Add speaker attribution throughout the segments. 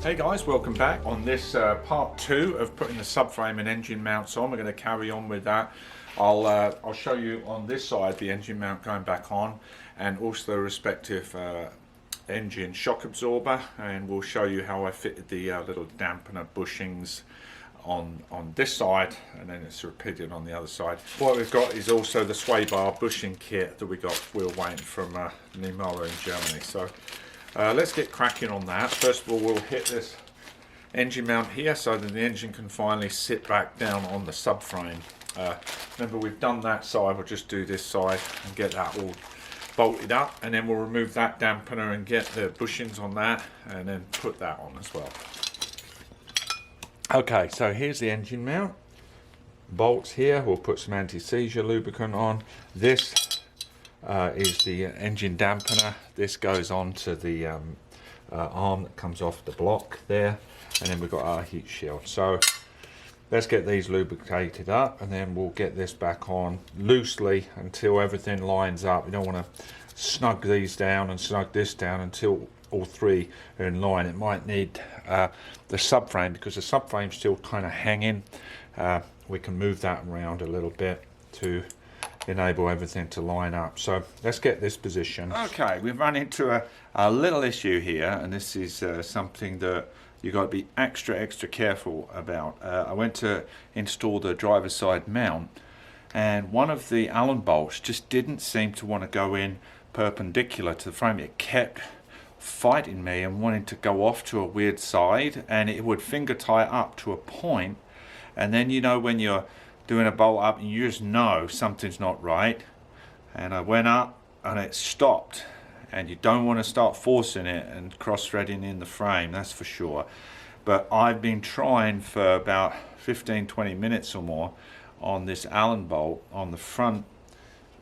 Speaker 1: Hey guys, welcome back on this part 2 of putting the subframe and engine mounts on. We're going to carry on with that. I'll show you on this side the engine mount going back on, and also the respective engine shock absorber, and we'll show you how I fitted the little dampener bushings on this side, and then it's repeated on the other side. What we've got is also the sway bar bushing kit that we were waiting from Nimara in Germany. So let's get cracking on that. First of all, we'll hit this engine mount here so that the engine can finally sit back down on the subframe. Remember, we've done that side, we'll just do this side and get that all bolted up, and then we'll remove that dampener and get the bushings on that, and then put that on as well. Okay, so here's the engine mount. Bolts here, we'll put some anti-seizure lubricant on. This is the engine dampener. This goes on to the arm that comes off the block there, and then we've got our heat shield. So let's get these lubricated up, and then we'll get this back on loosely until everything lines up. You don't want to snug these down and snug this down until all three are in line. It might need the subframe, because the subframe's still kind of hanging. We can move that around a little bit to enable everything to line up. So let's get this position. Okay, we've run into a little issue here, and this is something that you've got to be extra careful about. I went to install the driver's side mount, and one of the Allen bolts just didn't seem to want to go in perpendicular to the frame. It kept fighting me and wanting to go off to a weird side, and it would finger tie up to a point, and then, you know, when you're doing a bolt up and you just know something's not right, and I went up and it stopped, and you don't want to start forcing it and cross-threading in the frame, that's for sure. But I've been trying for about 15-20 minutes or more on this Allen bolt on the front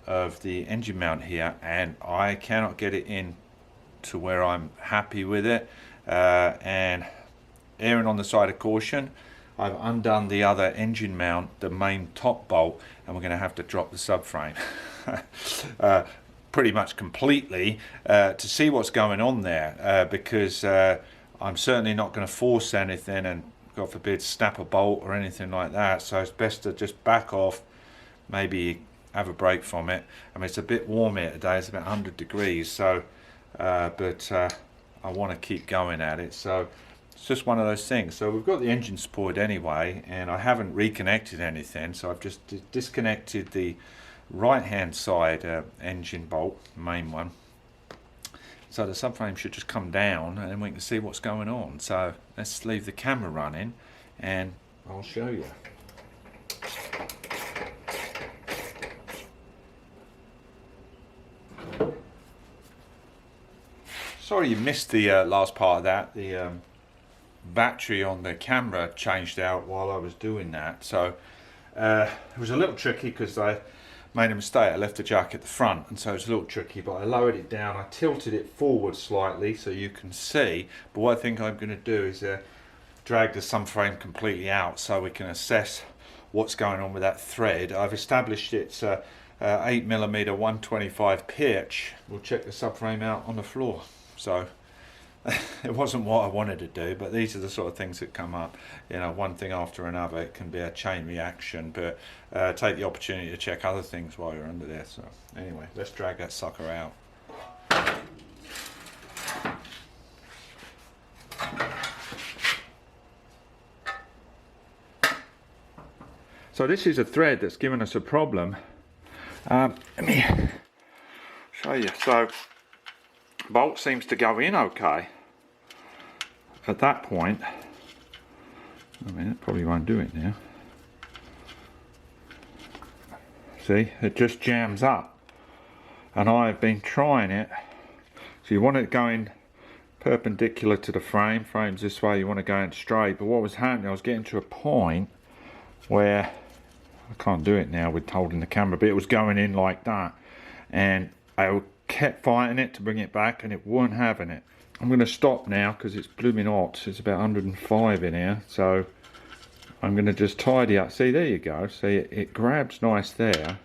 Speaker 1: of the engine mount here, and I cannot get it in to where I'm happy with it, and erring on the side of caution, I've undone the other engine mount, the main top bolt, and we're going to have to drop the subframe pretty much completely to see what's going on there, because I'm certainly not going to force anything and, God forbid, snap a bolt or anything like that. So it's best to just back off, maybe have a break from it. I mean, it's a bit warm here today, it's about 100 degrees, so but I want to keep going at it. So it's just one of those things. So we've got the engine supported anyway, and I haven't reconnected anything, so I've just disconnected the right hand side engine bolt, main one, so the subframe should just come down and then we can see what's going on. So let's leave the camera running and I'll show you. Sorry you missed the last part of that. The battery on the camera changed out while I was doing that, so it was a little tricky because I made a mistake. I left the jack at the front, and so it's a little tricky, but I lowered it down, I tilted it forward slightly so you can see. But what I think I'm going to do is drag the subframe completely out so we can assess what's going on with that thread. I've established it's 8mm 125 pitch. We'll check the subframe out on the floor. So it wasn't what I wanted to do, but these are the sort of things that come up, you know, one thing after another. It can be a chain reaction, but take the opportunity to check other things while you're under there. So anyway, let's drag that sucker out. So this is a thread that's given us a problem. Let me show you. So bolt seems to go in okay at that point. I mean, it probably won't do it now. See, it just jams up, and I've been trying it. So you want it going perpendicular to the frame. Frame's this way, you want to go in straight. But what was happening, I was getting to a point where I can't do it now with holding the camera, but it was going in like that, and I kept fighting it to bring it back, and it weren't having it. I'm going to stop now because it's blooming hot. It's about 105 in here, so I'm going to just tidy up. See, there you go. See, it grabs nice there.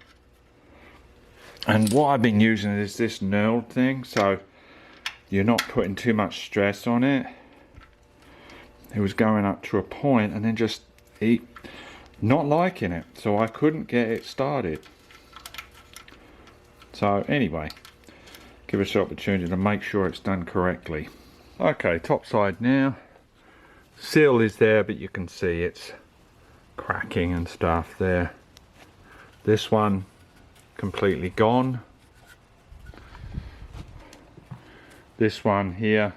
Speaker 1: And what I've been using is this knurled thing, so you're not putting too much stress on it. it was going up to a point and then just not liking it, so I couldn't get it started. So anyway, give us the opportunity to make sure it's done correctly. Okay, top side now. Seal is there, but you can see it's cracking and stuff there. This one completely gone. This one here,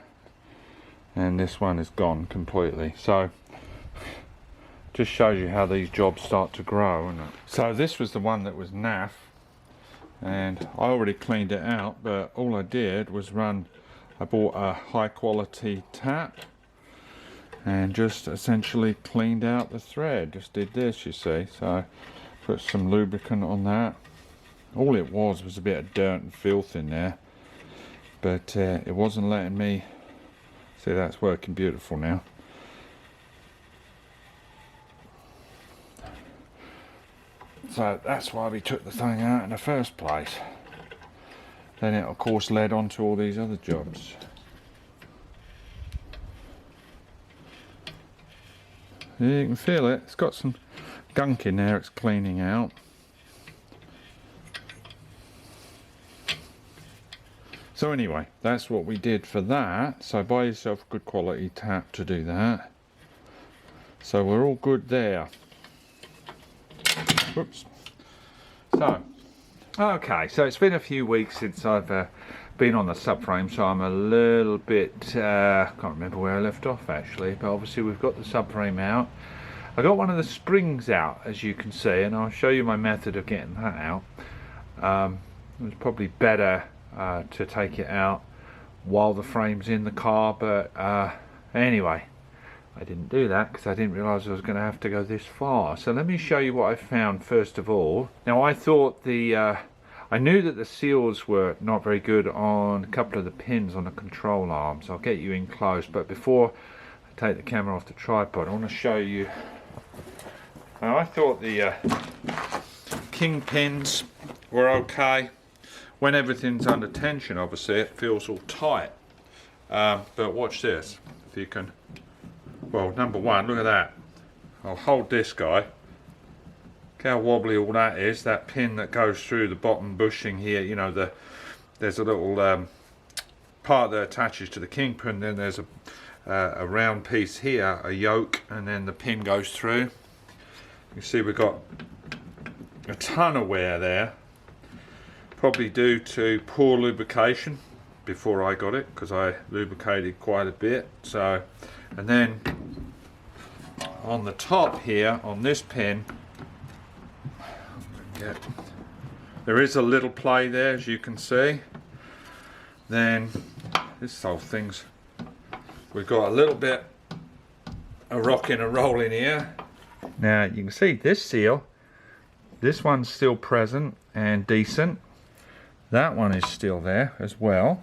Speaker 1: and this one is gone completely. So just shows you how these jobs start to grow, isn't it? So this was the one that was naff, and I already cleaned it out, but all I did was I bought a high quality tap and just essentially cleaned out the thread. Just did this, you see. So put some lubricant on that. All it was a bit of dirt and filth in there, but it wasn't letting me. See, that's working beautiful now. So that's why we took the thing out in the first place. Then it of course led on to all these other jobs. You can feel it, it's got some gunk in there it's cleaning out. So anyway, that's what we did for that. So buy yourself a good quality tap to do that. So we're all good there. Whoops. So, okay, so it's been a few weeks since I've been on the subframe, so I'm a little bit, can't remember where I left off actually, but obviously we've got the subframe out. I got one of the springs out, as you can see, and I'll show you my method of getting that out. It was probably better to take it out while the frame's in the car, but anyway, I didn't do that because I didn't realise I was going to have to go this far. So let me show you what I found first of all. Now I thought I knew that the seals were not very good on a couple of the pins on the control arms. I'll get you in close, but before I take the camera off the tripod, I want to show you. Now I thought the king pins were okay. When everything's under tension, obviously it feels all tight. But watch this, if you can. Well, number one, look at that. I'll hold this guy. Look how wobbly all that is. That pin that goes through the bottom bushing here, you know, there's a little part that attaches to the king pin, then there's a round piece here, a yoke, and then the pin goes through. You see we've got a ton of wear there, probably due to poor lubrication before I got it, because I lubricated quite a bit. So, and then on the top here, on this pin, there is a little play there, as you can see. Then this whole thing's, we've got a little bit of rocking and rolling here. Now you can see this seal, this one's still present and decent. That one is still there as well.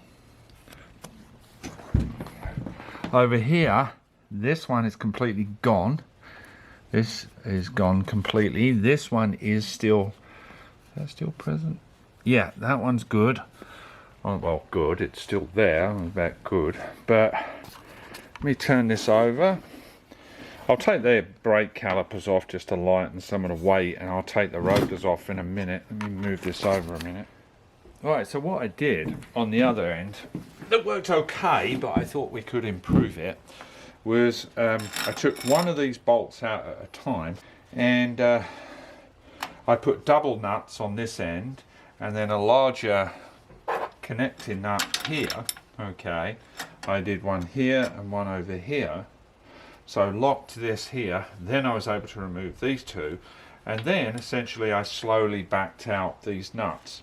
Speaker 1: Over here, this one is completely gone. This is gone completely. This one is still, is that still present? Yeah, that one's good. Oh, well, good, it's still there, about good. But let me turn this over. I'll take the brake calipers off just to lighten some of the weight, and I'll take the rotors off in a minute. Let me move this over a minute. Alright, so what I did on the other end, that worked okay, but I thought we could improve it, was I took one of these bolts out at a time, and I put double nuts on this end, and then a larger connecting nut here. Okay, I did one here and one over here. So locked this here, then I was able to remove these two, and then essentially I slowly backed out these nuts.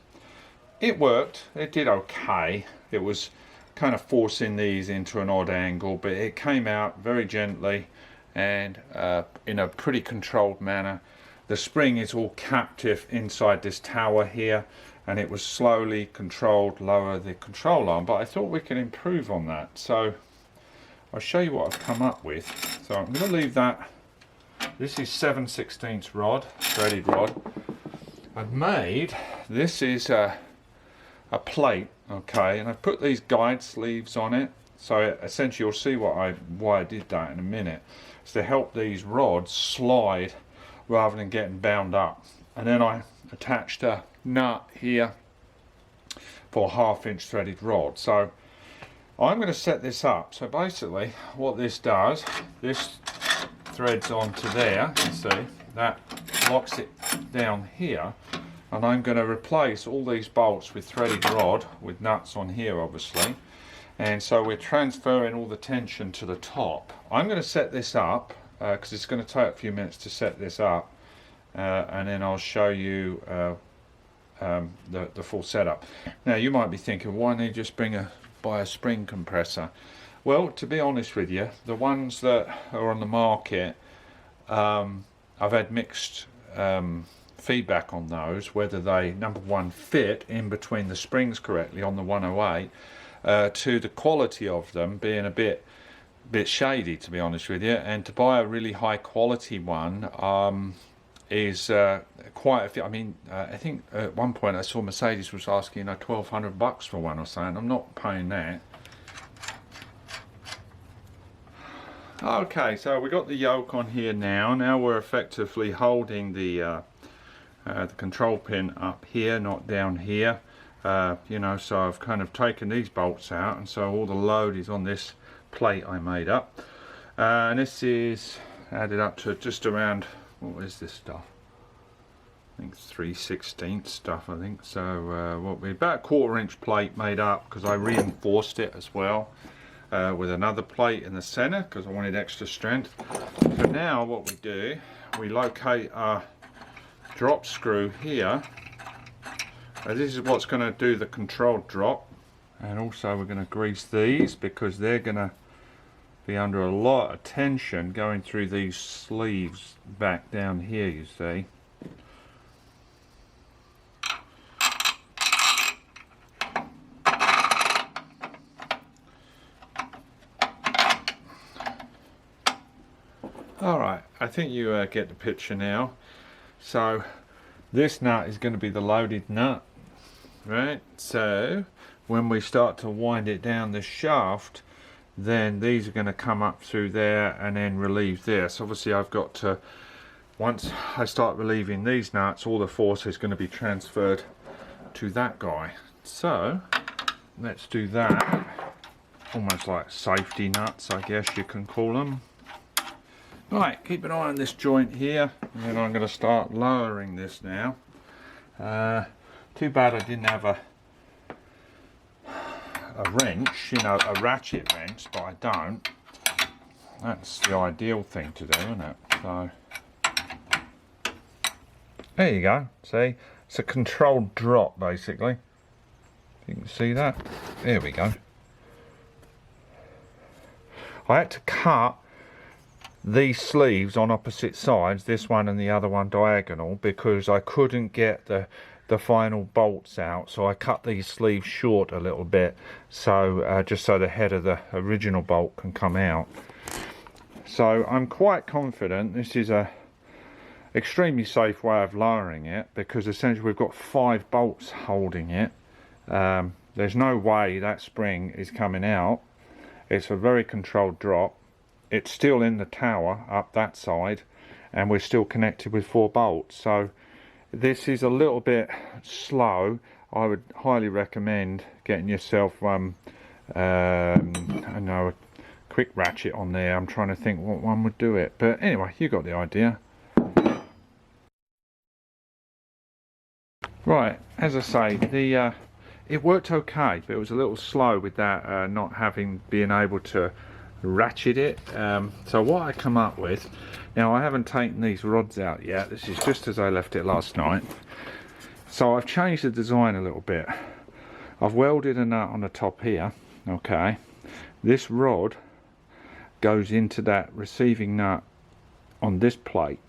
Speaker 1: It worked, it did okay. It was kind of forcing these into an odd angle, but it came out very gently and in a pretty controlled manner. The spring is all captive inside this tower here, and it was slowly controlled, lower the control arm, but I thought we could improve on that. So I'll show you what I've come up with. So I'm going to leave that. This is 7/16 rod, threaded rod. I've made, this is a plate, okay, and I've put these guide sleeves on it. So essentially you'll see why I did that in a minute. It's to help these rods slide rather than getting bound up. And then I attached a nut here for a 1/2 inch threaded rod. So I'm going to set this up. So basically what this does, this threads onto there, you see, that locks it down here, and I'm going to replace all these bolts with threaded rod with nuts on here obviously, and so we're transferring all the tension to the top. I'm going to set this up because it's going to take a few minutes to set this up, and then I'll show you the full setup. Now you might be thinking, why don't you just buy a spring compressor? Well, to be honest with you, the ones that are on the market, I've had mixed feedback on those, whether they, number one, fit in between the springs correctly on the 108, to the quality of them being a bit shady, to be honest with you. And to buy a really high quality one is quite a few. I mean, I think at one point I saw Mercedes was asking $1,200 for one or something. I'm not paying that. Okay, so we got the yoke on here now. Now we're effectively holding the control pin up here, not down here. You know, so I've kind of taken these bolts out, and so all the load is on this plate I made up. And this is added up to just around, what is this stuff? I think it's 3/16 stuff, I think. So what we about a 1/4 inch plate made up, because I reinforced it as well. With another plate in the center because I wanted extra strength. So now what we do, we locate our drop screw here. This is what's going to do the controlled drop, and also we're going to grease these because they're going to be under a lot of tension going through these sleeves back down here, you see. Alright, I think you get the picture now. So this nut is going to be the loaded nut, right? So when we start to wind it down the shaft, then these are going to come up through there and then relieve this. Obviously I've got to, once I start relieving these nuts, all the force is going to be transferred to that guy. So let's do that. Almost like safety nuts, I guess you can call them. Right, keep an eye on this joint here, and then I'm going to start lowering this now. Too bad I didn't have a wrench, you know, a ratchet wrench, but I don't. That's the ideal thing to do, isn't it? So there you go. See, it's a controlled drop basically. You can see that. There we go. I had to cut these sleeves on opposite sides, this one and the other one diagonal, because I couldn't get the final bolts out, so I cut these sleeves short a little bit, so just so the head of the original bolt can come out. So I'm quite confident this is a extremely safe way of lowering it, because essentially we've got 5 bolts holding it. There's no way that spring is coming out. It's a very controlled drop. It's still in the tower up that side, and we're still connected with 4 bolts. So this is a little bit slow. I would highly recommend getting yourself I know, a quick ratchet on there. I'm trying to think what one would do it, but anyway, you got the idea. Right, as I say, it worked okay, but it was a little slow with that not being able to ratchet it. So what I come up with, now I haven't taken these rods out yet, this is just as I left it last night. So I've changed the design a little bit. I've welded a nut on the top here, okay. This rod goes into that receiving nut on this plate,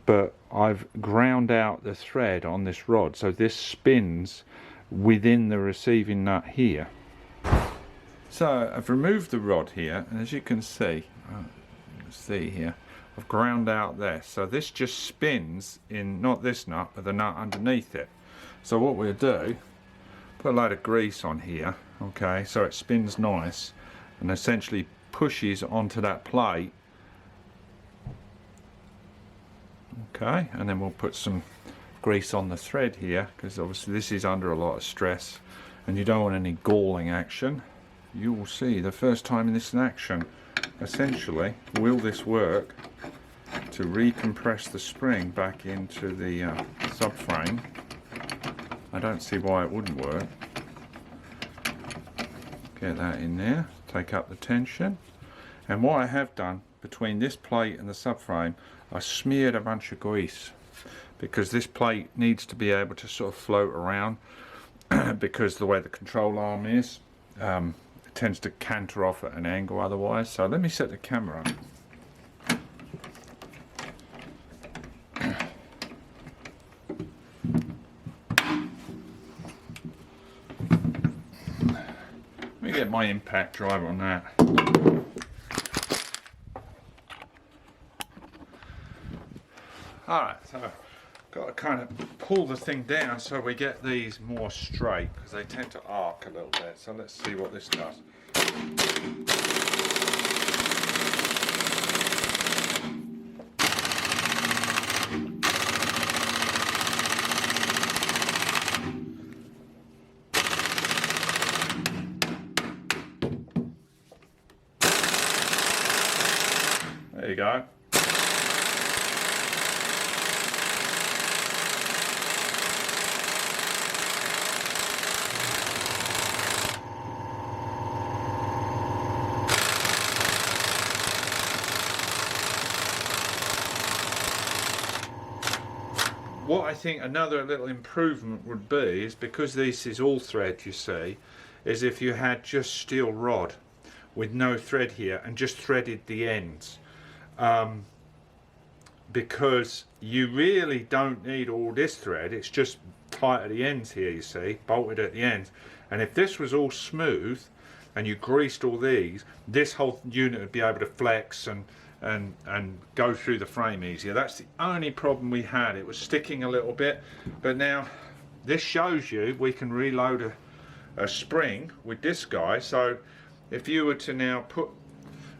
Speaker 1: but I've ground out the thread on this rod, so this spins within the receiving nut here. So I've removed the rod here, and as you can see, here, I've ground out this. So this just spins in, not this nut, but the nut underneath it. So what we'll do, put a load of grease on here, okay, so it spins nice. and essentially pushes onto that plate. Okay, and then we'll put some grease on the thread here, because obviously this is under a lot of stress and you don't want any galling action. You will see the first time in this in action. Essentially, will this work to recompress the spring back into the subframe? I don't see why it wouldn't work. Get that in there, take up the tension. And what I have done between this plate and the subframe, I smeared a bunch of grease, because this plate needs to be able to sort of float around because the way the control arm is, it tends to canter off at an angle otherwise. So let me set the camera up. Let me get my impact driver on that. Alright, so got to kind of pull the thing down so we get these more straight, because they tend to arc a little bit. So let's see what this does. There you go. What I think another little improvement would be is, because this is all thread, you see, is if you had just steel rod with no thread here and just threaded the ends, because you really don't need all this thread. It's just tight at the ends here, you see, bolted at the ends. And if this was all smooth and you greased all these, this whole unit would be able to flex and go through the frame easier. That's the only problem we had. It was sticking a little bit, but now this shows you we can reload a spring with this guy. So if you were to now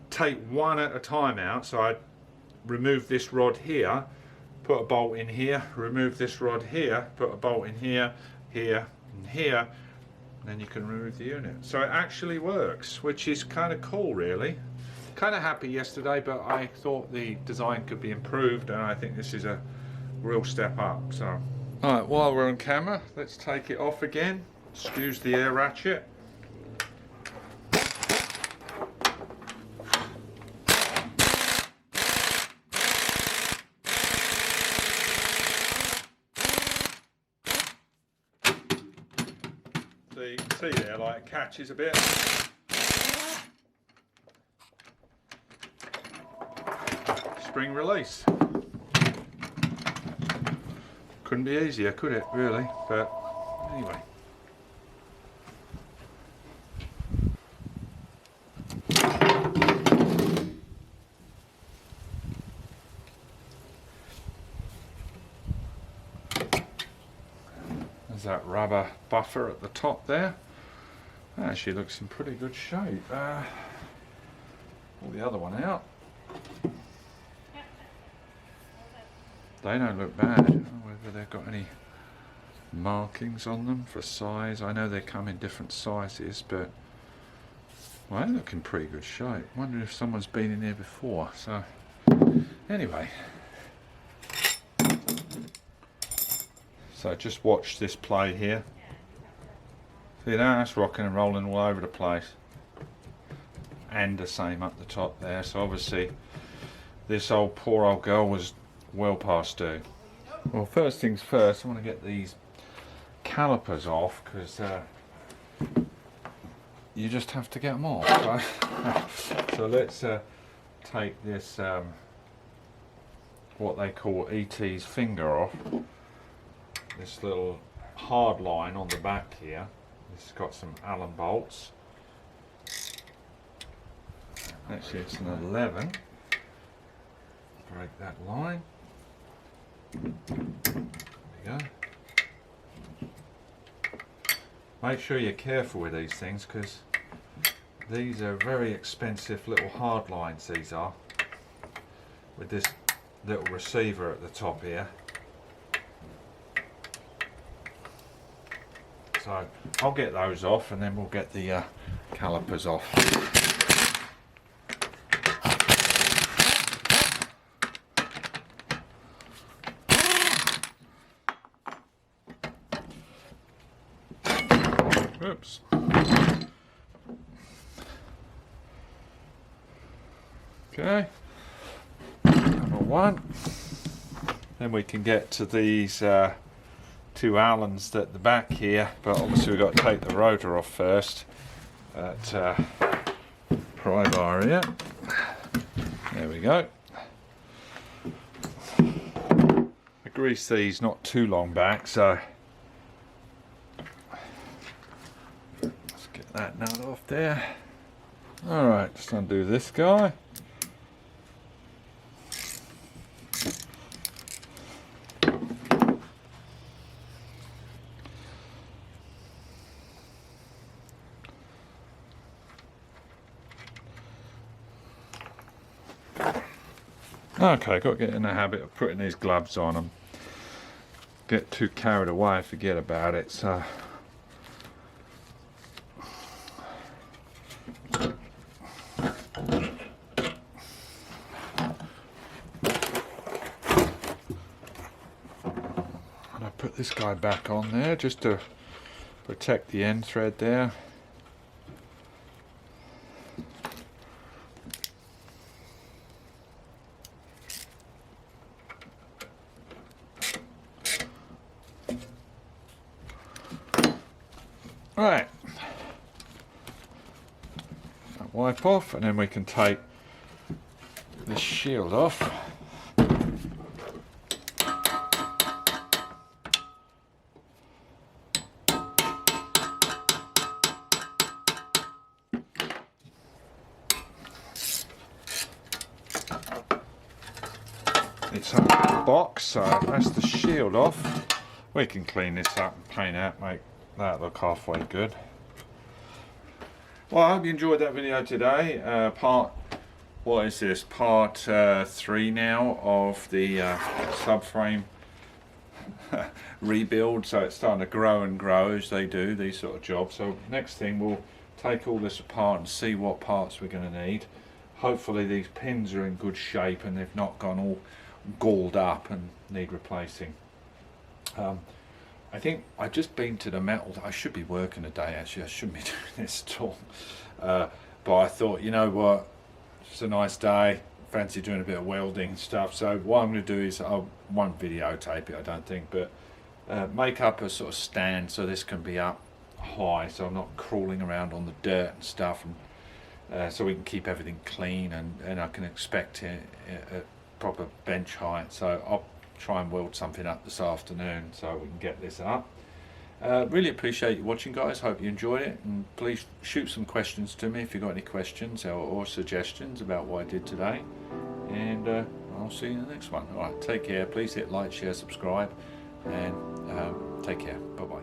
Speaker 1: take one at a time out, so I'd remove this rod here, put a bolt in here, remove this rod here, put a bolt in here, here and here, and then you can remove the unit. So it actually works, which is kind of cool, really. Kind of happy yesterday, but I thought the design could be improved, and I think this is a real step up. So, alright, while we're on camera, let's take it off again. Excuse the air ratchet. So you can see there, like, it catches a bit. Spring release. Couldn't be easier, could it, really? But anyway. There's that rubber buffer at the top there. That actually looks in pretty good shape. Pull the other one out. They don't look bad. I don't know whether they've got any markings on them for size. I know they come in different sizes, but well, they look in pretty good shape. Wonder if someone's been in here before. So anyway, so just watch this play here. See that? That's rocking and rolling all over the place, and the same up the top there. So obviously this poor old girl was well past due. Well, first things first, I want to get these calipers off, because you just have to get them off, right? So let's take this what they call ET's finger off. This little hard line on the back here. It's got some Allen bolts. Actually, it's an 11. Break that line. There we go. Make sure you're careful with these things, because These are very expensive little hard lines, these are, with this little receiver at the top here. So I'll get those off and then we'll get the calipers off. Oops. Okay, number one. Then we can get to these two Allens at the back here, but obviously we've got to take the rotor off first. At pry bar here. There we go. I greased these not too long back, so let's get that nut off there. Alright, just undo this guy. Okay, got to get in the habit of putting these gloves on and get too carried away, forget about it. So and I put this guy back on there just to protect the end thread there. Right, wipe off, and then we can take this shield off. It's a box, so that's the shield off. We can clean this up and paint out, make that look halfway good. Well, I hope you enjoyed that video today. What is this? Part 3 now of the subframe rebuild. So it's starting to grow and grow as they do, these sort of jobs. So next thing, we'll take all this apart and see what parts we're going to need. Hopefully these pins are in good shape and they've not gone all galled up and need replacing. I think I've just been to the metal. I should be working today, actually. I shouldn't be doing this at all. But I thought, you know what, it's a nice day. Fancy doing a bit of welding and stuff. So what I'm going to do is, I won't videotape it, I don't think, but make up a sort of stand so this can be up high, so I'm not crawling around on the dirt and stuff, and so we can keep everything clean, and I can expect it at proper bench height. So I'll try and weld something up this afternoon so we can get this up. Really appreciate you watching, guys. Hope you enjoyed it, and please shoot some questions to me if you've got any questions or suggestions about what I did today, and I'll see you in the next one. Alright, take care. Please hit like, share, subscribe, and take care. Bye bye.